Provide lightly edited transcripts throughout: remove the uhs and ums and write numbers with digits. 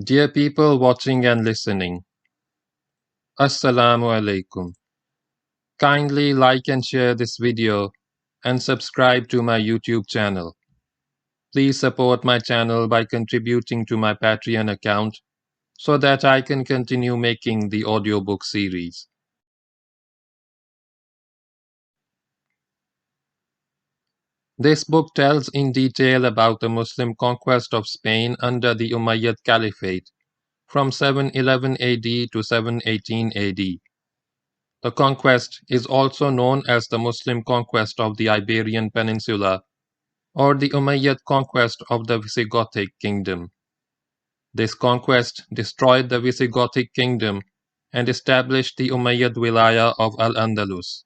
Dear people watching and listening, Assalamu alaikum. Kindly like and share this video and subscribe to my YouTube channel. Please support my channel by contributing to my Patreon account so that I can continue making the audiobook series. This book tells in detail about the Muslim conquest of Spain under the Umayyad Caliphate from 711 AD to 718 AD. The conquest is also known as the Muslim conquest of the Iberian Peninsula or the Umayyad conquest of the Visigothic kingdom. This conquest destroyed the Visigothic kingdom and established the Umayyad wilaya of Al-Andalus.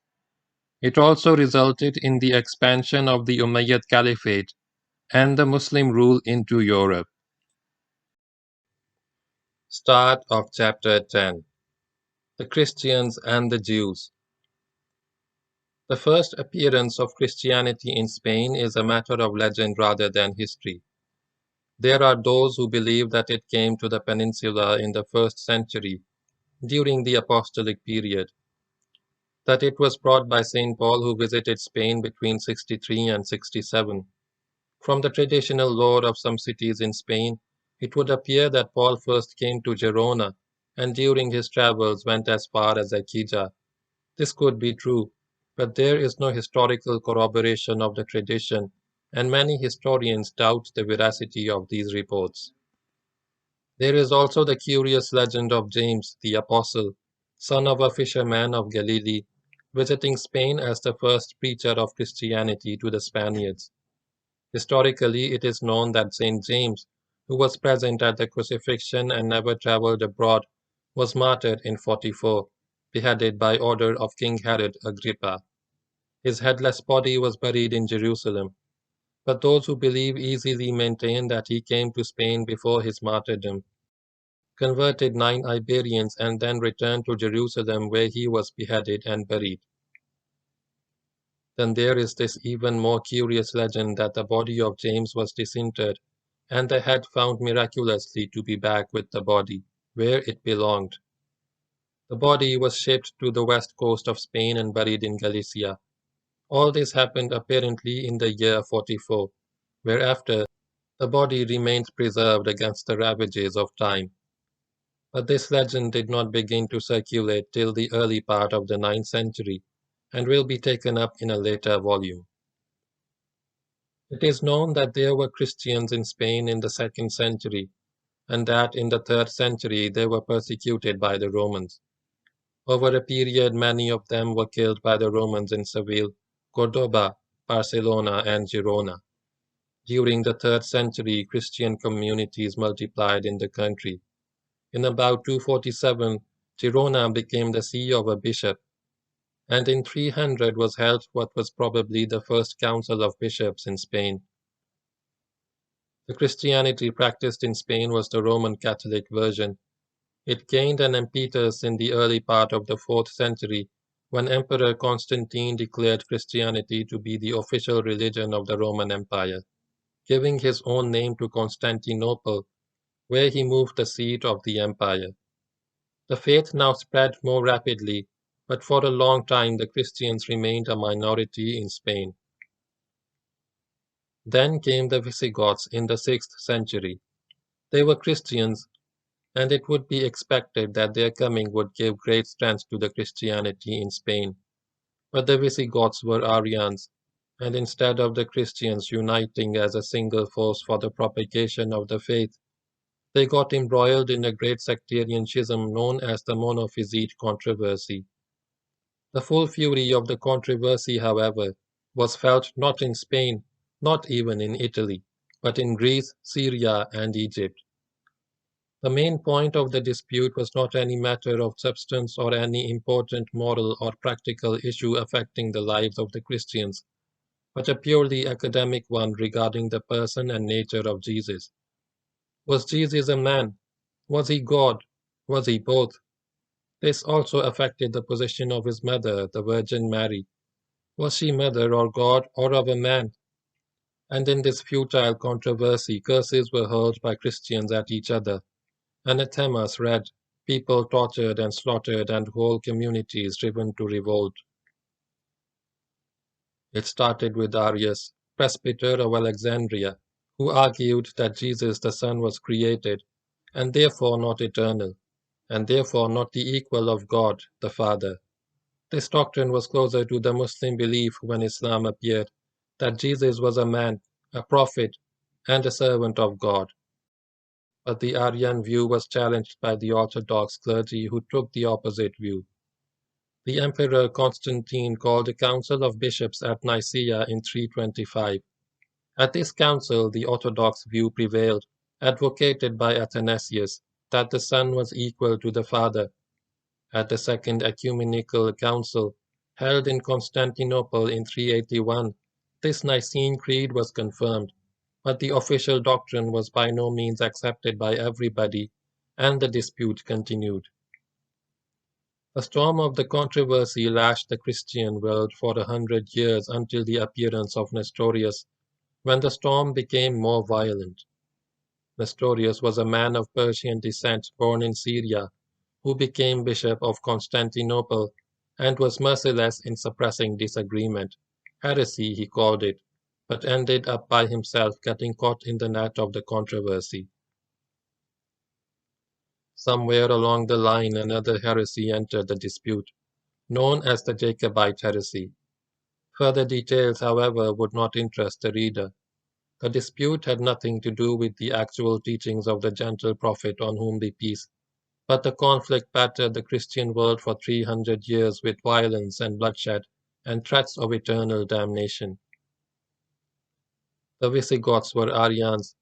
It also resulted in the expansion of the Umayyad Caliphate and the Muslim rule into Europe. Start of Chapter 10. The Christians and the Jews. The first appearance of Christianity in Spain is a matter of legend rather than history. There are those who believe that it came to the peninsula in the 1st century, during the apostolic period, that it was brought by St. Paul who visited Spain between 63 and 67. From the traditional lore of some cities in Spain, it would appear that Paul first came to Gerona and during his travels went as far as Aquija. This could be true, but there is no historical corroboration of the tradition, and many historians doubt the veracity of these reports. There is also the curious legend of James the Apostle, son of a fisherman of Galilee, visiting Spain as the first preacher of Christianity to the Spaniards. Historically, it is known that Saint James, who was present at the crucifixion and never traveled abroad, was martyred in 44, beheaded by order of King Herod Agrippa. His headless body was buried in Jerusalem, but those who believe easily maintain that he came to Spain before his martyrdom, converted 9 Iberians and then returned to Jerusalem where he was beheaded and buried. Then there is this even more curious legend that the body of James was disinterred and the head found miraculously to be back with the body, where it belonged. The body was shipped to the west coast of Spain and buried in Galicia. All this happened apparently in the year 44, whereafter the body remained preserved against the ravages of time. But this legend did not begin to circulate till the early part of the 9th century, and will be taken up in a later volume. It is known that there were Christians in Spain in the 2nd century, and that in the 3rd century they were persecuted by the Romans. Over a period, many of them were killed by the Romans in Seville, Cordoba, Barcelona, and Girona. During the 3rd century, Christian communities multiplied in the country. In about 247, Girona became the see of a bishop, and in 300 was held what was probably the first council of bishops in Spain. The Christianity practiced in Spain was the Roman Catholic version. It gained an impetus in the early part of the 4th century, when Emperor Constantine declared Christianity to be the official religion of the Roman Empire, giving his own name to Constantinople, where he moved the seat of the empire. The faith now spread more rapidly, but for a long time the Christians remained a minority in Spain. Then came the Visigoths in the 6th century. They were Christians, and it would be expected that their coming would give great strength to the Christianity in Spain. But the Visigoths were Arians, and instead of the Christians uniting as a single force for the propagation of the faith, they got embroiled in a great sectarian schism known as the Monophysite Controversy. The full fury of the controversy, however, was felt not in Spain, not even in Italy, but in Greece, Syria, and Egypt. The main point of the dispute was not any matter of substance or any important moral or practical issue affecting the lives of the Christians, but a purely academic one regarding the person and nature of Jesus. Was Jesus a man? Was he God? Was he both? This also affected the position of his mother, the Virgin Mary. Was she mother or God or of a man? And in this futile controversy, curses were hurled by Christians at each other. anathemas read, people tortured and slaughtered, and whole communities driven to revolt. It started with Arius, presbyter of Alexandria, who argued that Jesus the Son was created, and therefore not eternal, and therefore not the equal of God the Father. This doctrine was closer to the Muslim belief when Islam appeared, that Jesus was a man, a prophet, and a servant of God. But the Arian view was challenged by the Orthodox clergy who took the opposite view. The Emperor Constantine called a council of bishops at Nicaea in 325. At this council, the Orthodox view prevailed, advocated by Athanasius, that the Son was equal to the Father. At the Second Ecumenical Council, held in Constantinople in 381, this Nicene Creed was confirmed, but the official doctrine was by no means accepted by everybody, and the dispute continued. The storm of the controversy lashed the Christian world for 100 years until the appearance of Nestorius, when the storm became more violent. Nestorius was a man of Persian descent born in Syria, who became Bishop of Constantinople and was merciless in suppressing disagreement. Heresy, he called it, but ended up by himself getting caught in the net of the controversy. Somewhere along the line, another heresy entered the dispute, known as the Jacobite heresy. Further details, however, would not interest the reader. The dispute had nothing to do with the actual teachings of the gentle prophet on whom be peace, but the conflict battered the Christian world for 300 years with violence and bloodshed and threats of eternal damnation. The Visigoths were Arians,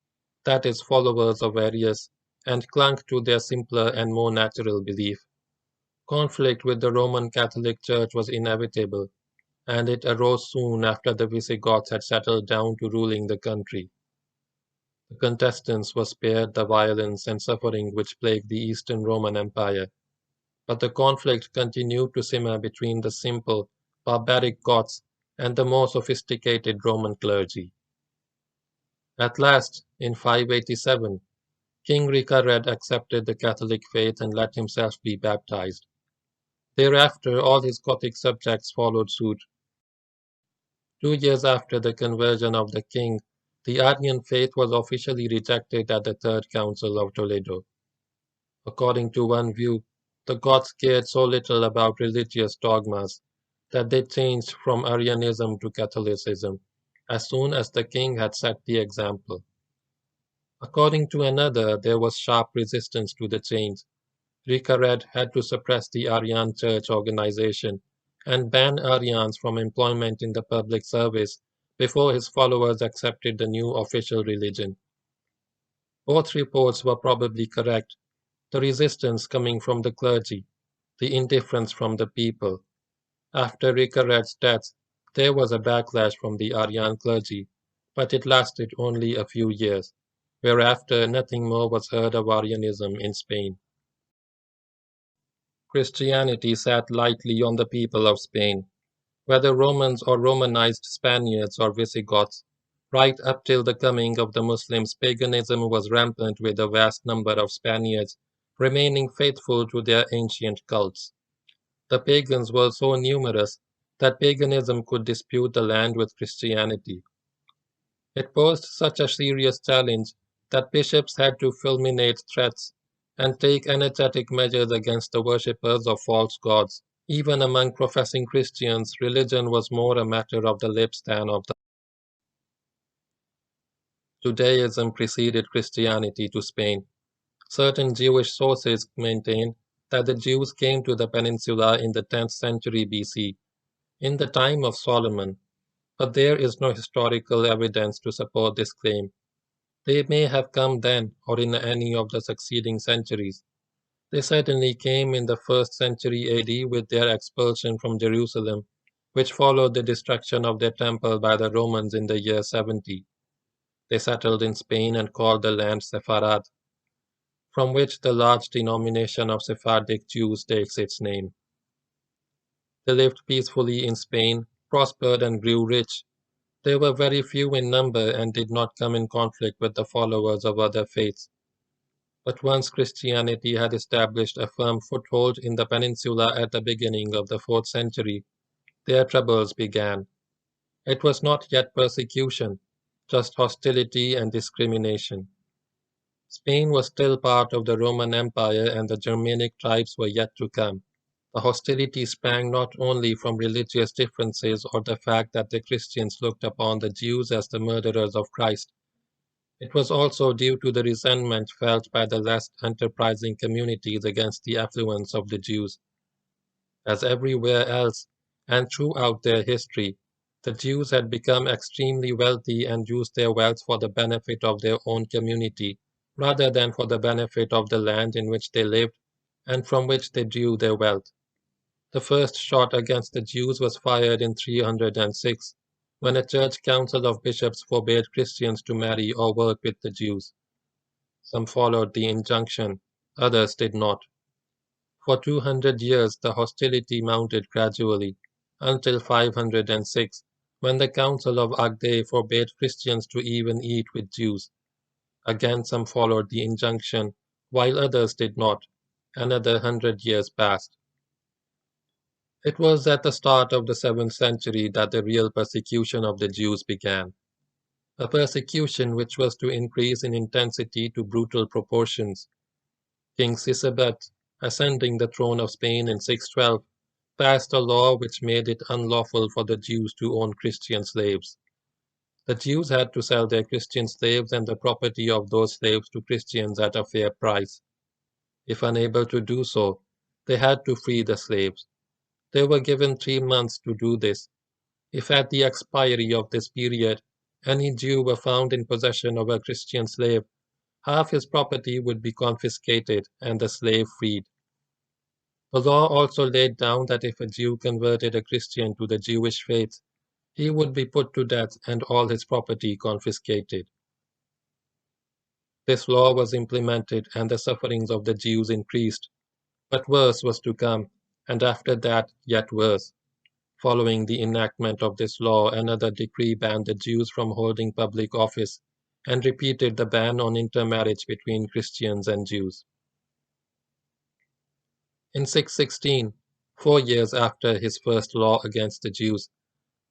that is, followers of Arius, and clung to their simpler and more natural belief. Conflict with the Roman Catholic Church was inevitable, and it arose soon after the Visigoths had settled down to ruling the country. The contestants were spared the violence and suffering which plagued the Eastern Roman Empire, but the conflict continued to simmer between the simple, barbaric Goths and the more sophisticated Roman clergy. At last, in 587, King Ricared accepted the Catholic faith and let himself be baptized. Thereafter, all his Gothic subjects followed suit. 2 years after the conversion of the king, the Arian faith was officially rejected at the Third Council of Toledo. According to one view, the Goths cared so little about religious dogmas that they changed from Arianism to Catholicism as soon as the king had set the example. According to another, there was sharp resistance to the change. Ricared had to suppress the Arian church organization and ban Arians from employment in the public service before his followers accepted the new official religion. Both reports were probably correct, the resistance coming from the clergy, the indifference from the people. After Ricared's death, there was a backlash from the Arian clergy, but it lasted only a few years, whereafter nothing more was heard of Arianism in Spain. Christianity sat lightly on the people of Spain, whether Romans or Romanized Spaniards or Visigoths. Right up till the coming of the Muslims, paganism was rampant with a vast number of Spaniards remaining faithful to their ancient cults. The pagans were so numerous that paganism could dispute the land with Christianity. It posed such a serious challenge that bishops had to fulminate threats and take energetic measures against the worshippers of false gods. Even among professing Christians, religion was more a matter of the lips than of the Judaism preceded Christianity to Spain. Certain Jewish sources maintain that the Jews came to the peninsula in the 10th century BC, in the time of Solomon, but there is no historical evidence to support this claim. They may have come then or in any of the succeeding centuries. They certainly came in the 1st century AD with their expulsion from Jerusalem, which followed the destruction of their temple by the Romans in the year 70. They settled in Spain and called the land Sepharad, from which the large denomination of Sephardic Jews takes its name. They lived peacefully in Spain, prospered and grew rich. They were very few in number and did not come in conflict with the followers of other faiths. But once Christianity had established a firm foothold in the peninsula at the beginning of the 4th century, their troubles began. It was not yet persecution, just hostility and discrimination. Spain was still part of the Roman Empire and the Germanic tribes were yet to come. The hostility sprang not only from religious differences or the fact that the Christians looked upon the Jews as the murderers of Christ. It was also due to the resentment felt by the less enterprising communities against the affluence of the Jews. As everywhere else, and throughout their history, the Jews had become extremely wealthy and used their wealth for the benefit of their own community, rather than for the benefit of the land in which they lived and from which they drew their wealth. The first shot against the Jews was fired in 306, when a church council of bishops forbade Christians to marry or work with the Jews. Some followed the injunction, others did not. For 200 years the hostility mounted gradually, until 506, when the Council of Agde forbade Christians to even eat with Jews. Again some followed the injunction, while others did not. Another 100 years passed. It was at the start of the 7th century that the real persecution of the Jews began, a persecution which was to increase in intensity to brutal proportions. King Sisebut, ascending the throne of Spain in 612, passed a law which made it unlawful for the Jews to own Christian slaves. The Jews had to sell their Christian slaves and the property of those slaves to Christians at a fair price. If unable to do so, they had to free the slaves. They were given 3 months to do this. If at the expiry of this period any Jew were found in possession of a Christian slave, half his property would be confiscated and the slave freed. The law also laid down that if a Jew converted a Christian to the Jewish faith, he would be put to death and all his property confiscated. This law was implemented and the sufferings of the Jews increased, but worse was to come, and after that yet worse. Following the enactment of this law, another decree banned the Jews from holding public office and repeated the ban on intermarriage between Christians and Jews. In 616, 4 years after his first law against the Jews,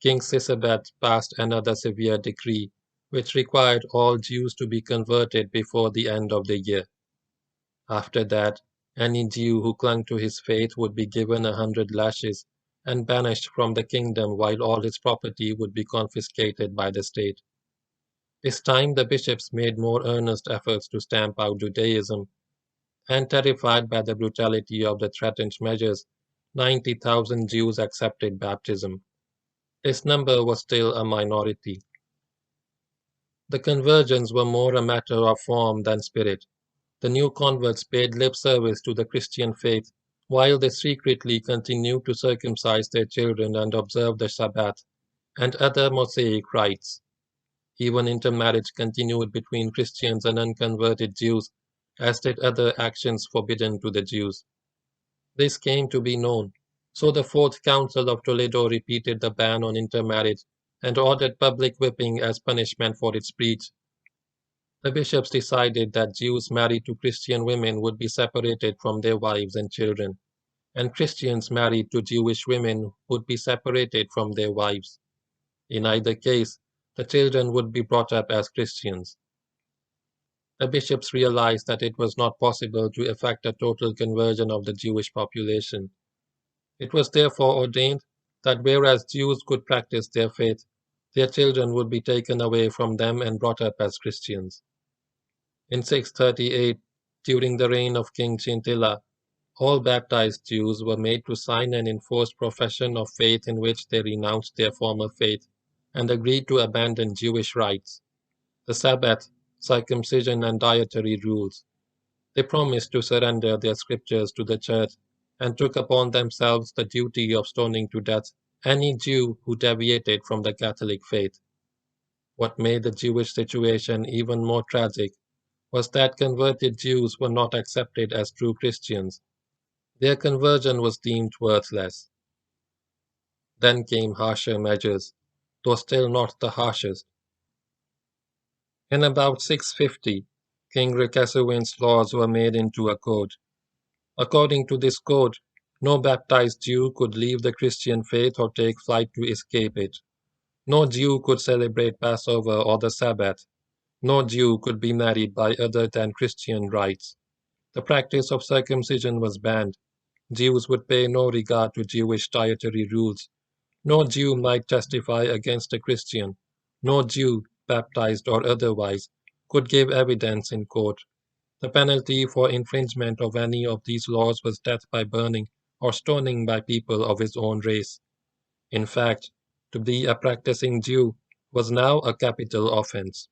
King Sisebut passed another severe decree, which required all Jews to be converted before the end of the year. After that, any Jew who clung to his faith would be given 100 lashes and banished from the kingdom while all his property would be confiscated by the state. This time the bishops made more earnest efforts to stamp out Judaism, and terrified by the brutality of the threatened measures, 90,000 Jews accepted baptism. This number was still a minority. The conversions were more a matter of form than spirit. The new converts paid lip service to the Christian faith, while they secretly continued to circumcise their children and observe the Sabbath and other Mosaic rites. Even intermarriage continued between Christians and unconverted Jews, as did other actions forbidden to the Jews. This came to be known, so the Fourth Council of Toledo repeated the ban on intermarriage and ordered public whipping as punishment for its breach. The bishops decided that Jews married to Christian women would be separated from their wives and children, and Christians married to Jewish women would be separated from their wives. In either case, the children would be brought up as Christians. The bishops realized that it was not possible to effect a total conversion of the Jewish population. It was therefore ordained that whereas Jews could practice their faith, their children would be taken away from them and brought up as Christians. In 638, during the reign of King Ch10, all baptized Jews were made to sign an enforced profession of faith in which they renounced their former faith and agreed to abandon Jewish rites, the Sabbath, circumcision, and dietary rules. They promised to surrender their scriptures to the church and took upon themselves the duty of stoning to death any Jew who deviated from the Catholic faith. What made the Jewish situation even more tragic was that converted Jews were not accepted as true Christians. Their conversion was deemed worthless. Then came harsher measures, though still not the harshest. In about 650, King Recassuint's laws were made into a code. According to this code, no baptized Jew could leave the Christian faith or take flight to escape it. No Jew could celebrate Passover or the Sabbath. No Jew could be married by other than Christian rites. The practice of circumcision was banned. Jews would pay no regard to Jewish dietary rules. No Jew might testify against a Christian. No Jew, baptized or otherwise, could give evidence in court. The penalty for infringement of any of these laws was death by burning or stoning by people of his own race. In fact, to be a practicing Jew was now a capital offense.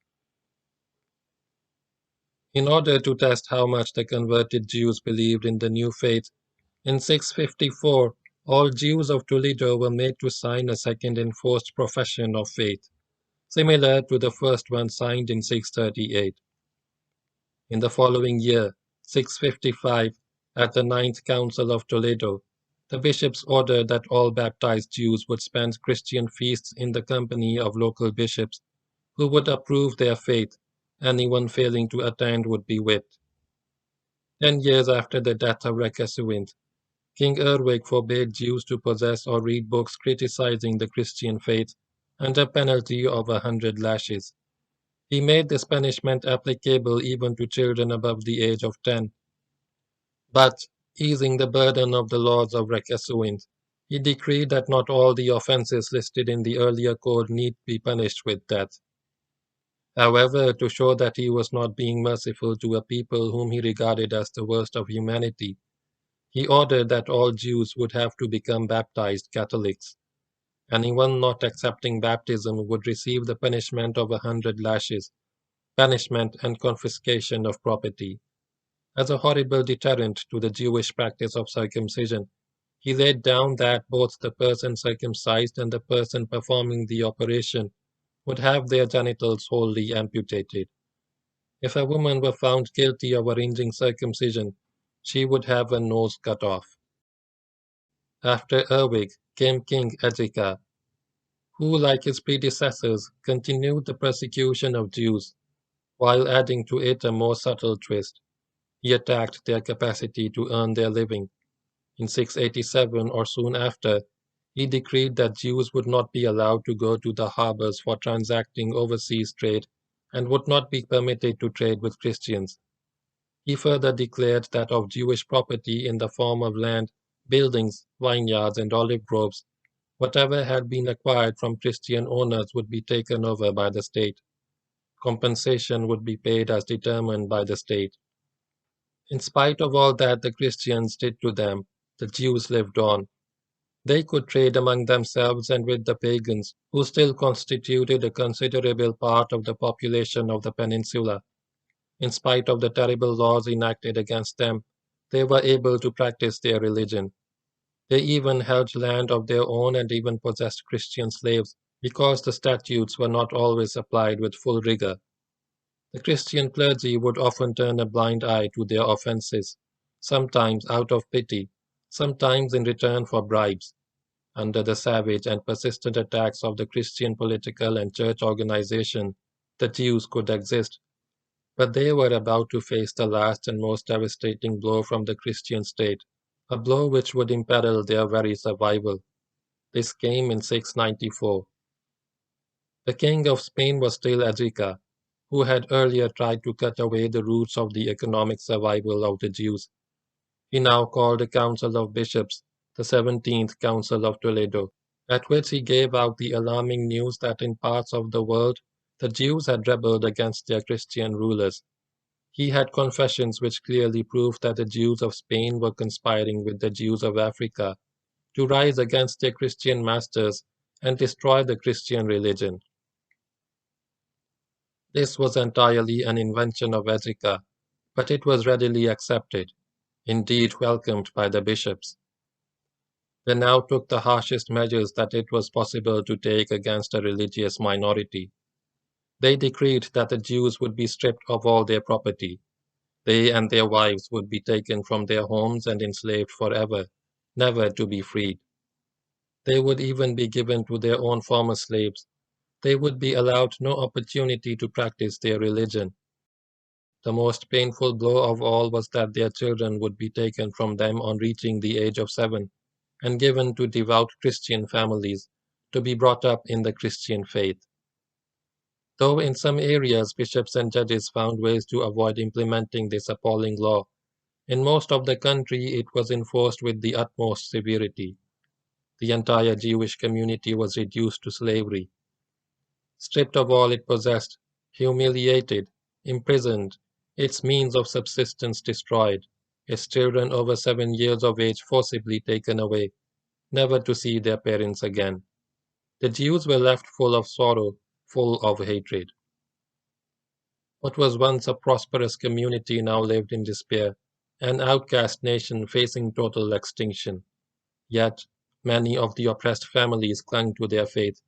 In order to test how much the converted Jews believed in the new faith, in 654 all Jews of Toledo were made to sign a second enforced profession of faith, similar to the first one signed in 638. In the following year, 655, at the Ninth Council of Toledo, the bishops ordered that all baptized Jews would spend Christian feasts in the company of local bishops, who would approve their faith. Anyone failing to attend would be whipped. 10 years after the death of Recassuint, King Erwig forbade Jews to possess or read books criticizing the Christian faith under penalty of 100 lashes. He made this punishment applicable even to children above the age of 10. But, easing the burden of the laws of Recassuint, he decreed that not all the offenses listed in the earlier code need be punished with death. However, to show that he was not being merciful to a people whom he regarded as the worst of humanity, he ordered that all Jews would have to become baptized Catholics. Anyone not accepting baptism would receive the punishment of 100 lashes, banishment and confiscation of property. As a horrible deterrent to the Jewish practice of circumcision, he laid down that both the person circumcised and the person performing the operation would have their genitals wholly amputated. If a woman were found guilty of arranging circumcision, she would have her nose cut off. After Erwig came King Edrica, who, like his predecessors, continued the persecution of Jews, while adding to it a more subtle twist. He attacked their capacity to earn their living. In 687 or soon after, he decreed that Jews would not be allowed to go to the harbors for transacting overseas trade and would not be permitted to trade with Christians. He further declared that of Jewish property in the form of land, buildings, vineyards, and olive groves, whatever had been acquired from Christian owners would be taken over by the state. Compensation would be paid as determined by the state. In spite of all that the Christians did to them, the Jews lived on. They could trade among themselves and with the pagans, who still constituted a considerable part of the population of the peninsula. In spite of the terrible laws enacted against them, they were able to practice their religion. They even held land of their own and even possessed Christian slaves, because the statutes were not always applied with full rigor. The Christian clergy would often turn a blind eye to their offenses, sometimes out of pity, sometimes in return for bribes. Under the savage and persistent attacks of the Christian political and church organization, the Jews could exist, but they were about to face the last and most devastating blow from the Christian state, a blow which would imperil their very survival. This came in 694. The king of Spain was still Edrica, who had earlier tried to cut away the roots of the economic survival of the Jews. He now called a council of bishops, the 17th Council of Toledo, at which he gave out the alarming news that in parts of the world the Jews had rebelled against their Christian rulers. He had confessions which clearly proved that the Jews of Spain were conspiring with the Jews of Africa to rise against their Christian masters and destroy the Christian religion. This was entirely an invention of Edrica, but it was readily accepted, indeed welcomed by the bishops. They now took the harshest measures that it was possible to take against a religious minority. They decreed that the Jews would be stripped of all their property. They and their wives would be taken from their homes and enslaved forever, never to be freed. They would even be given to their own former slaves. They would be allowed no opportunity to practice their religion. The most painful blow of all was that their children would be taken from them on reaching the age of 7 and given to devout Christian families to be brought up in the Christian faith. Though in some areas bishops and judges found ways to avoid implementing this appalling law, in most of the country it was enforced with the utmost severity. The entire Jewish community was reduced to slavery, stripped of all it possessed, humiliated, imprisoned, its means of subsistence destroyed, its children over 7 years of age forcibly taken away, never to see their parents again. The Jews were left full of sorrow, full of hatred. What was once a prosperous community now lived in despair, an outcast nation facing total extinction. Yet, many of the oppressed families clung to their faith.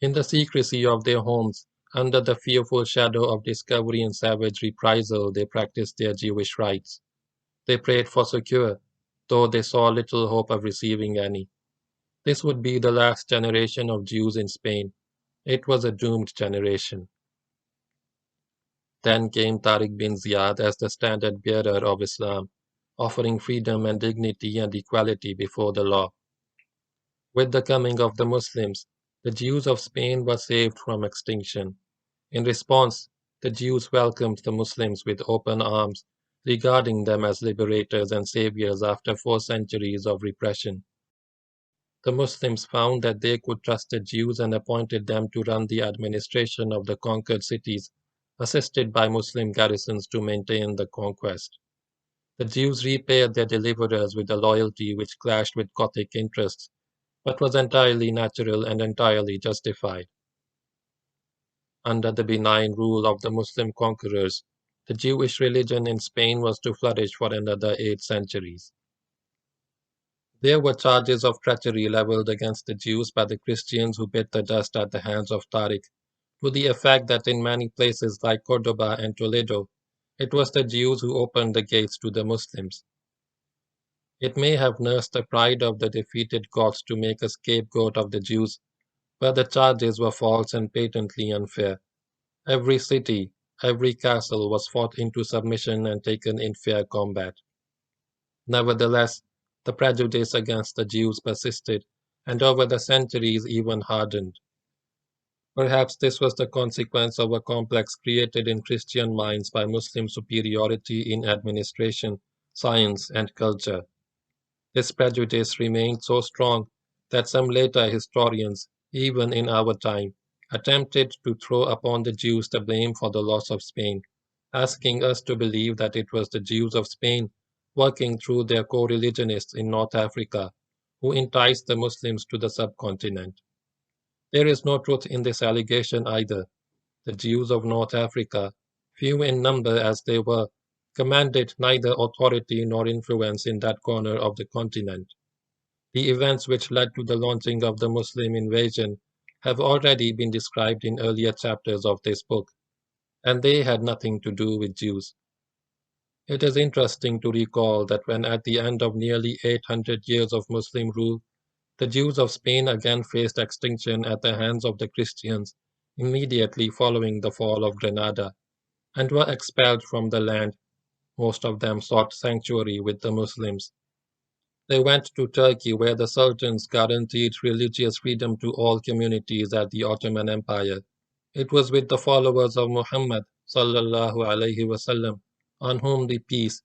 In the secrecy of their homes, under the fearful shadow of discovery and savage reprisal, they practiced their Jewish rites. They prayed for succor, though they saw little hope of receiving any. This would be the last generation of Jews in Spain. It was a doomed generation. Then came Tariq bin Ziyad as the standard bearer of Islam, offering freedom and dignity and equality before the law. With the coming of the Muslims, the Jews of Spain were saved from extinction. In response, the Jews welcomed the Muslims with open arms, regarding them as liberators and saviors after 4 centuries of repression. The Muslims found that they could trust the Jews and appointed them to run the administration of the conquered cities, assisted by Muslim garrisons to maintain the conquest. The Jews repaid their deliverers with a loyalty which clashed with Gothic interests, but was entirely natural and entirely justified. Under the benign rule of the Muslim conquerors, the Jewish religion in Spain was to flourish for another 8 centuries. There were charges of treachery leveled against the Jews by the Christians who bit the dust at the hands of Tariq, to the effect that in many places like Cordoba and Toledo, it was the Jews who opened the gates to the Muslims. It may have nursed the pride of the defeated Goths to make a scapegoat of the Jews, but the charges were false and patently unfair. Every city, every castle was fought into submission and taken in fair combat. Nevertheless, the prejudice against the Jews persisted, and over the centuries even hardened. Perhaps this was the consequence of a complex created in Christian minds by Muslim superiority in administration, science, and culture. This prejudice remained so strong that some later historians, even in our time, attempted to throw upon the Jews the blame for the loss of Spain, asking us to believe that it was the Jews of Spain, working through their co-religionists in North Africa, who enticed the Muslims to the subcontinent. There is no truth in this allegation either. The Jews of North Africa, few in number as they were, commanded neither authority nor influence in that corner of the continent. The events which led to the launching of the Muslim invasion have already been described in earlier chapters of this book, and they had nothing to do with Jews. It is interesting to recall that when at the end of nearly 800 years of Muslim rule, the Jews of Spain again faced extinction at the hands of the Christians immediately following the fall of Granada, and were expelled from the land. Most of them sought sanctuary with the Muslims. They went to Turkey, where the sultans guaranteed religious freedom to all communities at the Ottoman Empire. It was with the followers of Muhammad sallallahu alaihi wasallam, on whom be peace,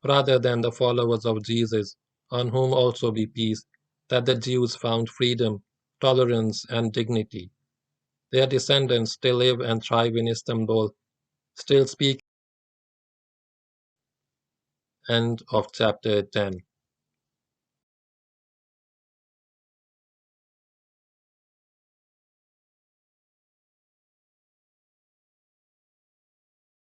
rather than the followers of Jesus, on whom also be peace, that the Jews found freedom, tolerance, and dignity. Their descendants still live and thrive in Istanbul, still speak. End of chapter 10.